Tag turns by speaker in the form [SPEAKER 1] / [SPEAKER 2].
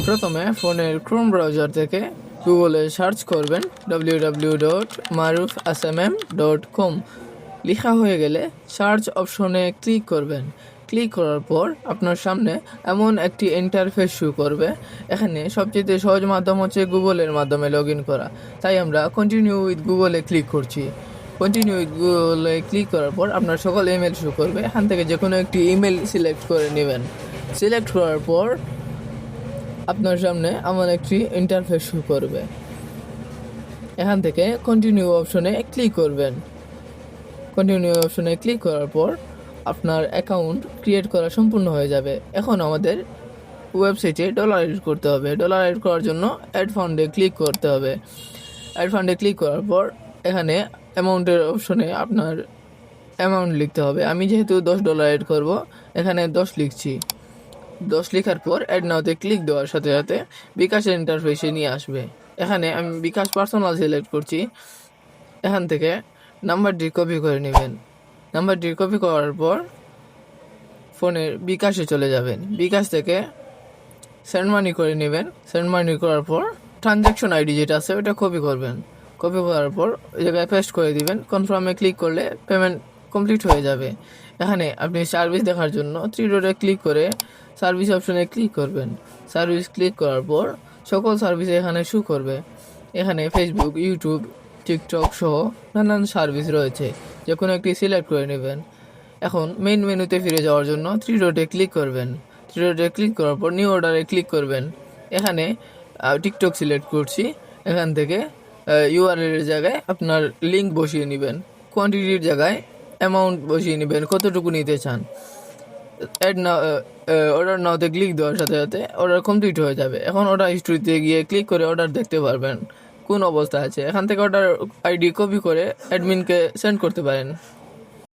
[SPEAKER 1] প্রথমে ফোনের Chrome browser থেকে গুগলে সার্চ করবেন www.marufasmm.com। লেখা হয়ে গেলে সার্চ অপশনে ক্লিক করবেন। ক্লিক করার পর আপনার সামনে এমন একটি ইন্টারফেস শো করবে। এখানে সবচেয়ে সহজ মাধ্যম হচ্ছে গুগলের মাধ্যমে লগ ইন করা, তাই আমরা কন্টিনিউ উইথ গুগলে ক্লিক করছি। কন্টিনিউ উইথ গুগলে ক্লিক করার পর আপনার সকল ইমেল শো করবে। এখান থেকে যে কোনো একটি ইমেল সিলেক্ট করে নেবেন। সিলেক্ট করার পর আপনার সামনে এমন একটি ইন্টারফেস শো করবে। এখান থেকে কন্টিনিউ অপশনে ক্লিক করবেন। কন্টিনিউ অপশনে ক্লিক করার পর আপনার অ্যাকাউন্ট ক্রিয়েট করা সম্পূর্ণ হয়ে যাবে। এখন আমাদের ওয়েবসাইটে ডলার এড করতে হবে। ডলার এড করার জন্য অ্যাড ফান্ডে ক্লিক করতে হবে। অ্যাড ফান্ডে ক্লিক করার পর এখানে অ্যামাউন্টের অপশনে আপনার অ্যামাউন্ট লিখতে হবে। আমি যেহেতু $10 এড করব, এখানে 10 লিখছি। 10 লেখার পর অ্যাড নাওতে ক্লিক দেওয়ার সাথে সাথে বিকাশের ইন্টারফেসে নিয়ে আসবে। এখানে আমি বিকাশ পার্সোনাল সিলেক্ট করছি। এখান থেকে নাম্বারটি কপি করে নেবেন। নাম্বারটি কপি করার পর ফোনের বিকাশে চলে যাবেন। বিকাশ থেকে সেন্ড মানি করে নেবেন। সেন্ড মানি করার পর ট্রানজ্যাকশন আইডি যেটা আছে ওটা কপি করবেন। কপি করার পর ওই জায়গায় পেস্ট করে দিবেন। কনফার্মে ক্লিক করলে পেমেন্ট কমপ্লিট হয়ে যাবে। এখানে আপনি সার্ভিস দেখার জন্য 3 ডটে ক্লিক করে সার্ভিস অপশনে ক্লিক করবেন। সার্ভিস ক্লিক করার পর সকল সার্ভিস এখানে শো করবে। এখানে ফেসবুক, ইউটিউব, টিকটক সহ নানান সার্ভিস রয়েছে, যে কোনো একটি সিলেক্ট করে নেবেন। এখন মেইন মেনুতে ফিরে যাওয়ার জন্য 3 ডটে ক্লিক করবেন। 3 ডটে ক্লিক করার পর নিউ অর্ডারে ক্লিক করবেন। এখানে টিকটক সিলেক্ট করছি। এখান থেকে ইউআরএল এর জায়গায় আপনার লিঙ্ক বসিয়ে নেবেন। কোয়ান্টিটির জায়গায় অ্যামাউন্ট বসিয়ে নেবেন, কতটুকু নিতে চান। অ্যাড নাও অর্ডার নাওতে ক্লিক দেওয়ার সাথে সাথে অর্ডার কমপ্লিট হয়ে যাবে। এখন অর্ডার হিস্ট্রিতে গিয়ে ক্লিক করে অর্ডার দেখতে পারবেন কোন অবস্থা আছে। এখান থেকে অর্ডার আইডি কপি করে অ্যাডমিনকে সেন্ড করতে পারেন।